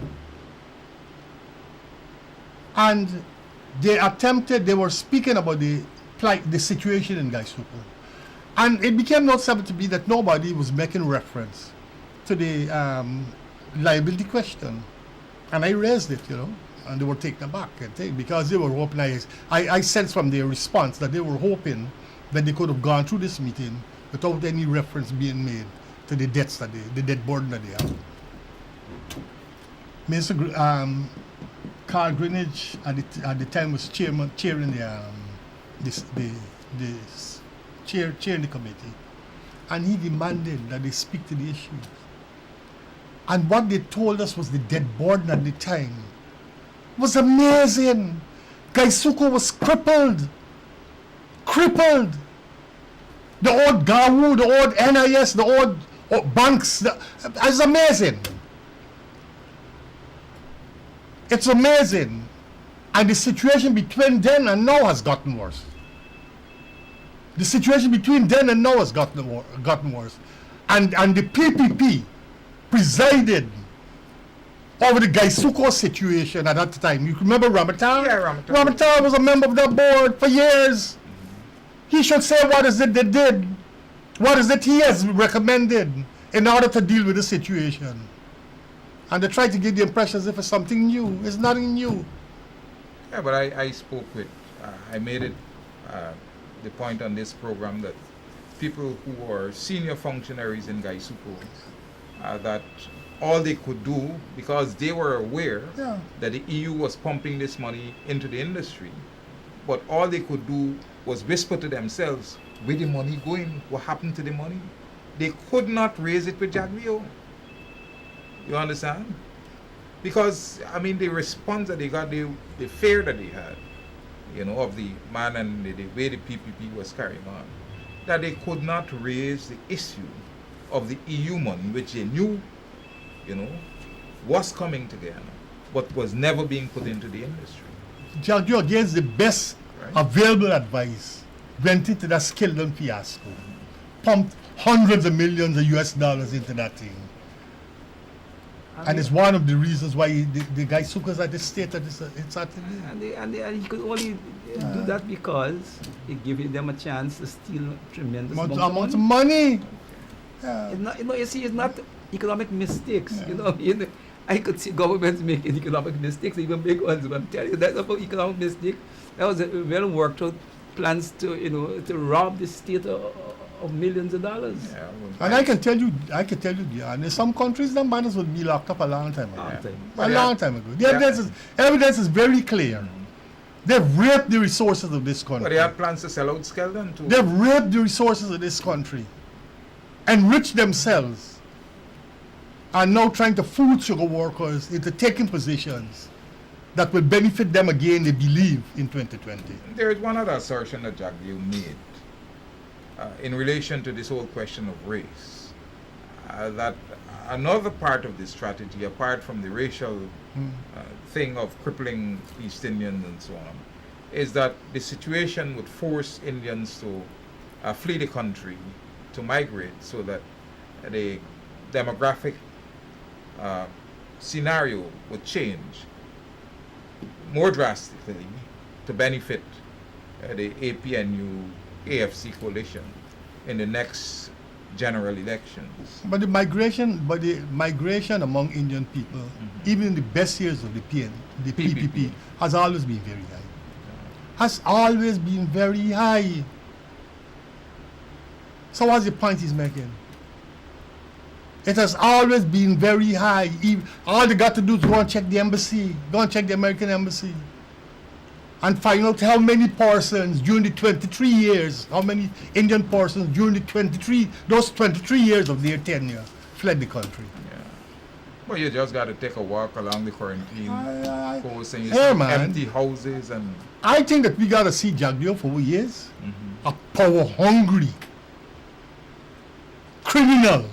And they were speaking about the situation in Gaisuko. And it became noticeable to me that nobody was making reference to the liability question. And I raised it, and they were taken aback, because they were hoping, I sensed from their response that they were hoping that they could have gone through this meeting without any reference being made to the debts the debt burden that they have. Mr. Carl Greenwich at the time was chairing chairing the committee, and he demanded that they speak to the issues. And what they told us was the debt burden at the time was amazing. Gaisuko was crippled. The old GAWU, the old NIS, the old banks, it's amazing. It's amazing. And the situation between then and now has gotten worse. The situation between then and now has gotten worse. And the PPP presided over the Gaisuko situation at that time. You remember Ramatar? Yeah, Ramatar. Ramatar was a member of that board for years. He should say what is it they did. What is it he has recommended in order to deal with the situation. And they try to give the impression as if it's something new. It's nothing new. Yeah, but I spoke with, I made it the point on this program that people who are senior functionaries in Gaisuko, that all they could do, because they were aware that the EU was pumping this money into the industry, but all they could do was whisper to themselves, where the money going? What happened to the money? They could not raise it with Jagbio. You understand? Because, I mean, the response that they got, the fear that they had, of the man and the way the PPP was carrying on, that they could not raise the issue of the EU money, which they knew, was coming together, but was never being put into the industry. Jagbio against the best available advice went into that Skildon fiasco, pumped hundreds of millions of US dollars into that thing. And it's one of the reasons why the Gaisuko's at the state that it's at today. And he could only do that because it gave them a chance to steal tremendous amounts of money. It's not, you see, it's not economic mistakes. I could see governments making economic mistakes, even big ones. But I'm telling you, that's not an economic mistake. That was a well worked out plans to rob the state of millions of dollars. Yeah, And I can tell you, in some countries, the man would be locked up a long time ago. Long time ago. The evidence is very clear. They've raped the resources of this country. But they had plans to sell out Skeldon too. They've raped the resources of this country, enriched themselves, and now trying to fool sugar workers into taking positions that will benefit them again, they believe, in 2020. There is one other assertion that Jagbio made in relation to this whole question of race, that another part of this strategy, apart from the racial thing of crippling East Indians and so on, is that the situation would force Indians to flee the country, to migrate, so that the demographic scenario would change. more drastically to benefit the APNU AFC coalition in the next general elections. But the migration among Indian people, even in the best years of the PPP, has always been very high. Has always been very high. So what's the point he's making? It has always been very high. All they got to do is go and check the embassy, go and check the American embassy, and find out how many persons during the 23 years, how many Indian persons during those 23 years of their tenure fled the country. Yeah. Well, you just got to take a walk along the quarantine coast and you Hey, see man. empty houses and I think that we got to see Jagdeo for who he is. A power-hungry criminal.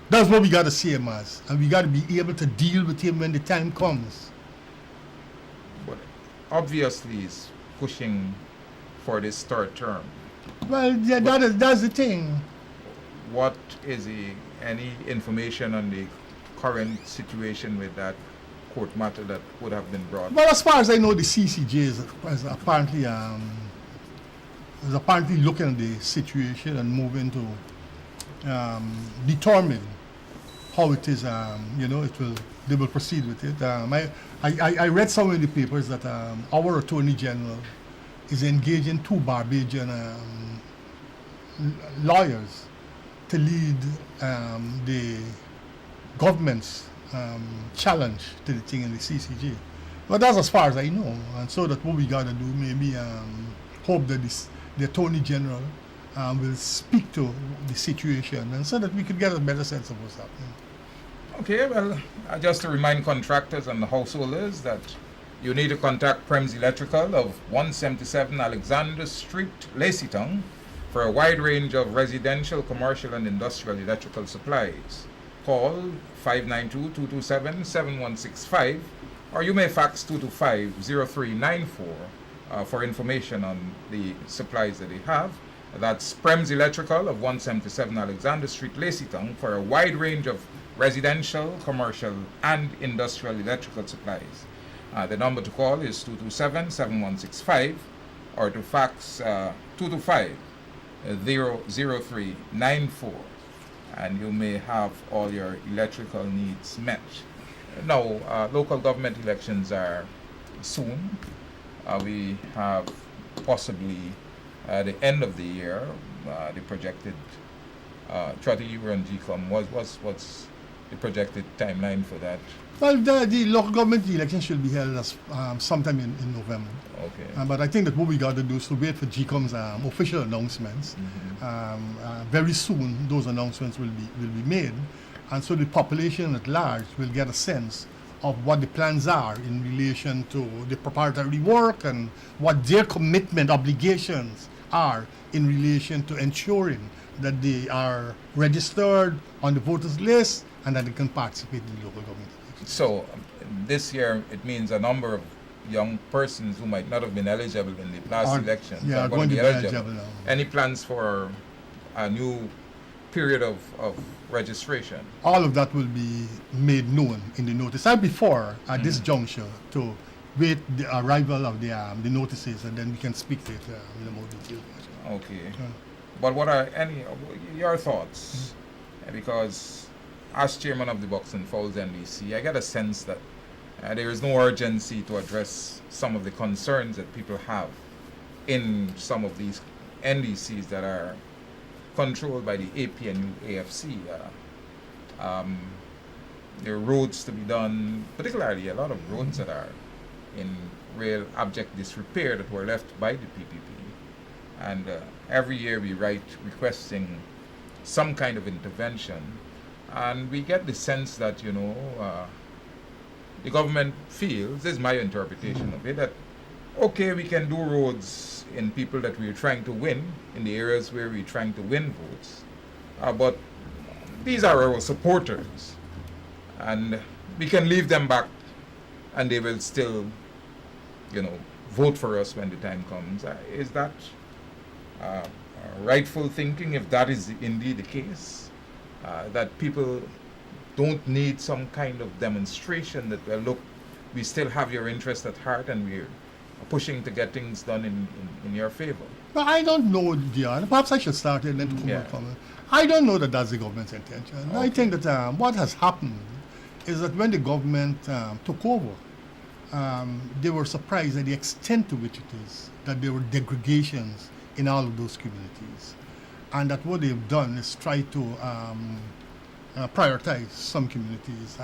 That's what we got to see him as. And we got to be able to deal with him when the time comes. but obviously he's pushing for this third term. Well, yeah, that's the thing. What is any information on the current situation with that court matter that would have been brought? Well, as far as I know, the CCJ is apparently looking at the situation and moving to determine how it is. They will proceed with it. I read somewhere in the papers that our Attorney General is engaging two Barbadian lawyers to lead the government's challenge to the thing in the CCJ. But that's as far as I know. And so that what we got to do, maybe hope that the Attorney General will speak to the situation, and so that we could get a better sense of what's happening. Okay, well, just to remind contractors and householders that you need to contact Prems Electrical of 177 Alexander Street, Laceytown, for a wide range of residential, commercial, and industrial electrical supplies. Call 592-227-7165, or you may fax 225-0394 for information on the supplies that they have. That's Prems Electrical of 177 Alexander Street, Laceytown, for a wide range of residential, commercial, and industrial electrical supplies. The number to call is 227-7165, or to fax 225-0394, and you may have all your electrical needs met. Now, local government elections are soon. We have possibly the end of the year, the projected, Trotty, you were on GCOM, what's the projected timeline for that? Well, the local government election should be held as, sometime in November. Okay. But I think that what we got to do is to wait for GCOM's official announcements. Very soon, those announcements will be made, and so the population at large will get a sense of what the plans are in relation to the preparatory work and what their commitment obligations are in relation to ensuring that they are registered on the voters list and that they can participate in the local government elections. So this year it means a number of young persons who might not have been eligible in the last elections are going to be eligible. now. Any plans for a new period of registration? All of that will be made known in the notice. And before, at this juncture, to wait the arrival of the notices, and then we can speak to it in a more detailed fashion. Okay. But what are your thoughts? Because as chairman of the Buxton Falls NDC, I get a sense that there is no urgency to address some of the concerns that people have in some of these NDCs that are controlled by the APNU AFC. There are roads to be done, particularly a lot of roads that are in real abject disrepair that were left by the PPP. And every year we write requesting some kind of intervention, and we get the sense that, the government feels, this is my interpretation of it, that okay, we can do roads in people that we're trying to win, in the areas where we're trying to win votes, but these are our supporters, and we can leave them back and they will still, vote for us when the time comes. Is that rightful thinking, if that is indeed the case? That people don't need some kind of demonstration that, look, we still have your interest at heart, and we're pushing to get things done in your favor. But I don't know, Dion. Perhaps I should start and then come Yeah. back. I don't know that that's the government's intention. I Okay. think that what has happened is that when the government took over, they were surprised at the extent to which it is that there were degradations in all of those communities, and that what they've done is try to prioritize some communities.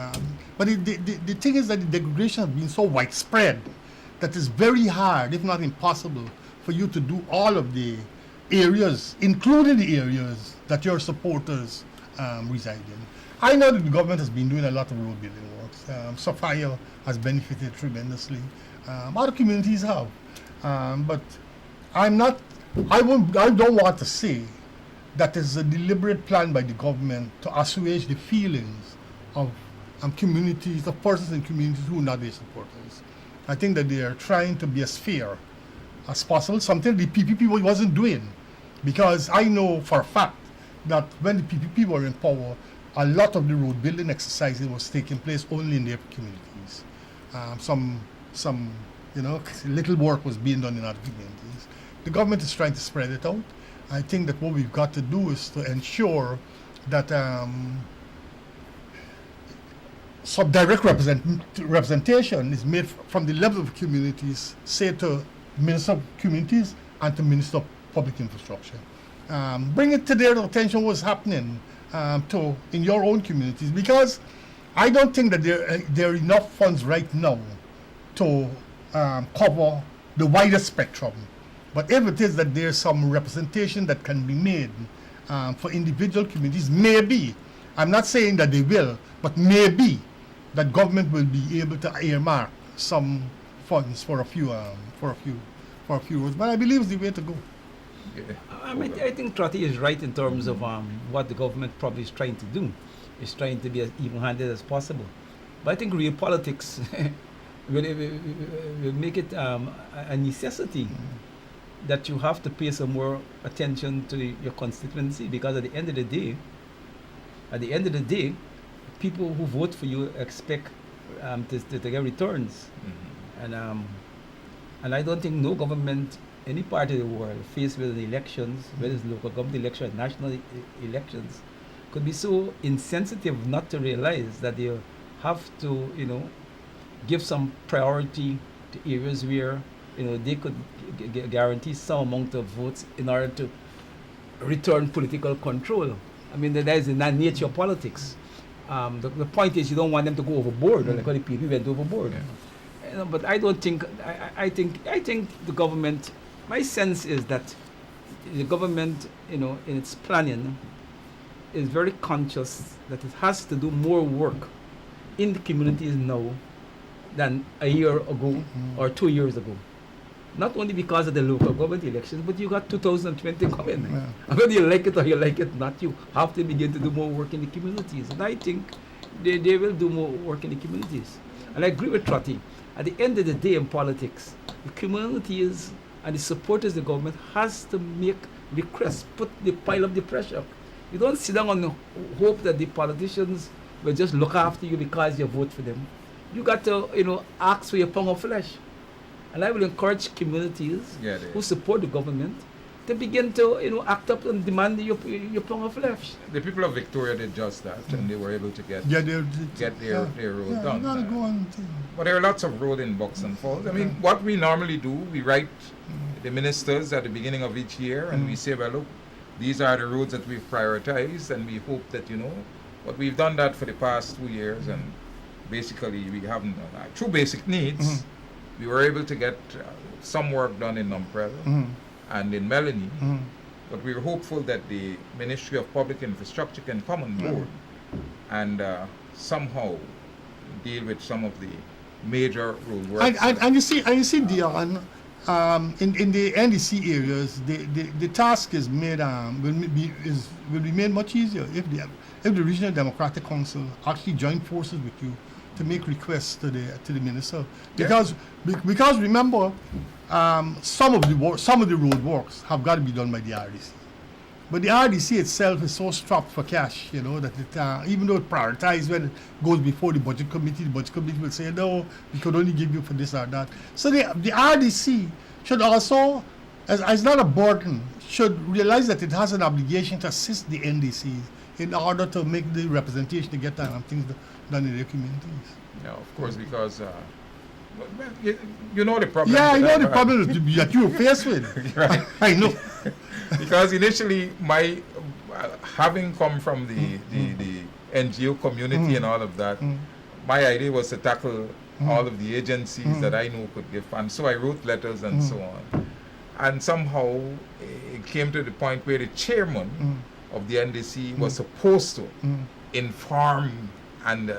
But the thing is that the degradation has been so widespread that it's very hard, if not impossible, for you to do all of the areas, including the areas that your supporters reside in. I know that the government has been doing a lot of road building works. Sophia has benefited tremendously. Other communities have. But I don't want to say that is a deliberate plan by the government to assuage the feelings of communities, of persons in communities who are not their supporters. I think that they are trying to be as fair as possible, something the PPP wasn't doing. Because I know for a fact that when the PPP were in power, a lot of the road building exercises was taking place only in their communities. Some little work was being done in other communities. The government is trying to spread it out. I think that what we've got to do is to ensure that some direct representation is made from the level of communities, say to Minister of Communities and to Minister of Public Infrastructure. Bring it to their attention what's happening in your own communities, because I don't think that there are enough funds right now to cover the wider spectrum. But if it is that there's some representation that can be made for individual communities, maybe, I'm not saying that they will, but maybe that government will be able to earmark some funds for a few roads. But I believe it's the way to go. Yeah. I think Trotty is right in terms of what the government probably is trying to do. It's trying to be as even-handed as possible. But I think real politics will make it a necessity that you have to pay some more attention to your constituency, because at the end of the day, people who vote for you expect to get returns. Mhm. And I don't think no government, any part of the world, faced with the elections, whether it's local government election or national elections, could be so insensitive not to realize that they have to, give some priority to areas where, they could guarantee some amount of votes in order to return political control. I mean, that is in that nature of politics. The point is you don't want them to go overboard, like how the PDP went overboard. Yeah. But I don't think. I think the government. My sense is that the government, in its planning, is very conscious that it has to do more work in the communities now than a year ago or 2 years ago. Not only because of the local government elections, but you got 2020 coming. Yeah. Whether you like it or you like it not, you have to begin to do more work in the communities. And I think they will do more work in the communities. And I agree with Trotty. At the end of the day in politics, the communities and the supporters of the government has to make requests, pile up the pressure. You don't sit down and hope that the politicians will just look after you because you vote for them. You got to, ask for your pound of flesh. And I will encourage communities who support the government to begin to, act up and demand your pound of flesh. The people of Victoria did just that, and they were able to get their road done. Go on. But there are lots of road in Bucks and Falls. I mean, what we normally do, we write the ministers at the beginning of each year, and we say, well, look, these are the roads that we've prioritized, and we hope that, but we've done that for the past 2 years, and basically we haven't done that. Through basic needs, we were able to get some work done in Umbrella and in Melanie, but we're hopeful that the Ministry of Public Infrastructure can come on board and somehow deal with some of the major road works. And you see, Dion, in the NDC areas, the task is made will be made much easier if the Regional Democratic Council actually join forces with you to make requests to the minister, because remember, some of the road works have got to be done by the RDC, But the RDC itself is so strapped for cash, you know, that it, even though it prioritizes when it goes before the budget committee will say, no, we could only give you for this or that. So the RDC should also, as not a burden, should realize that it has an obligation to assist the NDCs in order to make the representation to get things done in their communities. Yeah, of course, because well, you know the problem. Yeah, I know the right? problem that you're faced with. Right. I know. Because initially, my having come from the NGO community and all of that, my idea was to tackle all of the agencies that I know could give funds. So I wrote letters and so on. And somehow it came to the point where the chairman of the NDC was supposed to inform and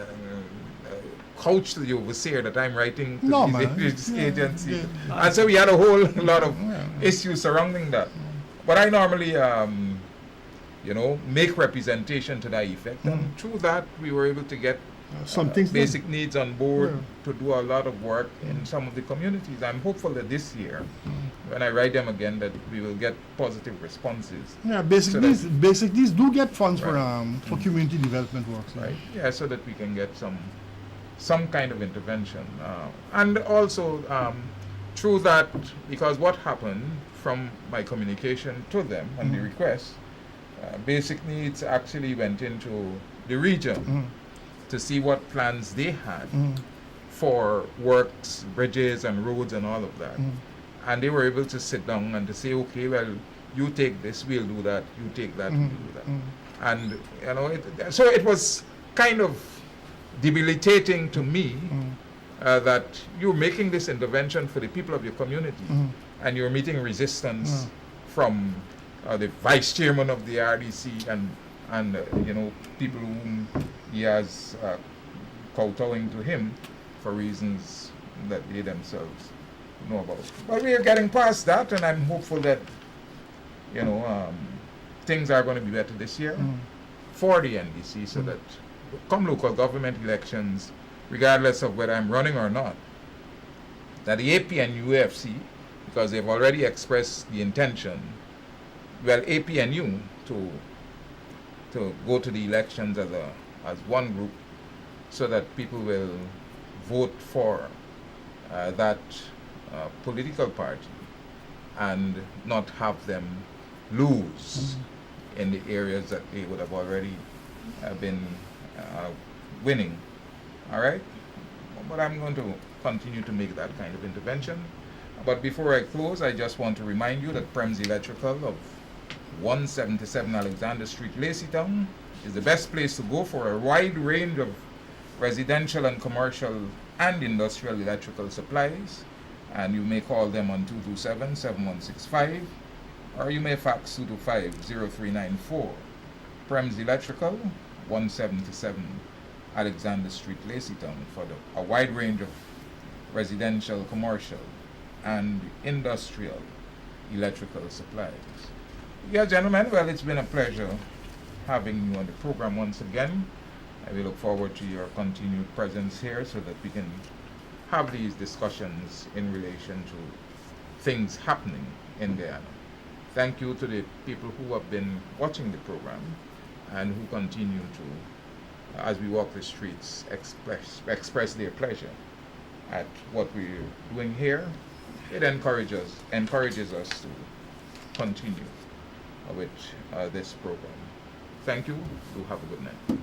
coach the overseer that I'm writing to No, these man. agencies. Yeah. And so we had a whole lot of issues surrounding that. But I normally, make representation to that effect. And through that, we were able to get Some things basic needs on board Yeah. to do a lot of work in some of the communities. I'm hopeful that this year, when I write them again, that we will get positive responses. Yeah, So basic needs do get funds Right. for community development works. yeah. Right? Yeah, so that we can get some kind of intervention. And also, through that, because what happened from my communication to them and the request, basic needs actually went into the region to see what plans they had for works, bridges and roads and all of that. And they were able to sit down and to say, okay, well, you take this, we'll do that, you take that, we'll do that. And, so it was kind of debilitating to me that you're making this intervention for the people of your community and you're meeting resistance from the vice chairman of the RDC and people whom he has kowtowing to him for reasons that they themselves know about. But we are getting past that, and I'm hopeful that things are going to be better this year for the NDC, so that come local government elections, regardless of whether I'm running or not, that the AP and UFC, because they've already expressed the intention, well, AP and U to go to the elections as one group, so that people will vote for that political party and not have them lose in the areas that they would have already been winning. All right? But I'm going to continue to make that kind of intervention. But before I close, I just want to remind you that Prems Electrical of 177 Alexander Street, Laceytown, is the best place to go for a wide range of residential and commercial and industrial electrical supplies. And you may call them on 227-7165, or you may fax 225-0394. Prems Electrical, 177 Alexander Street, Laceytown, for a wide range of residential, commercial, and industrial electrical supplies. Yeah, gentlemen, well, it's been a pleasure having you on the program once again. We look forward to your continued presence here so that we can have these discussions in relation to things happening in Guyana. Thank you to the people who have been watching the program and who continue to, as we walk the streets, express their pleasure at what we're doing here. It encourages us to continue with this program. Thank you. Do have a good night.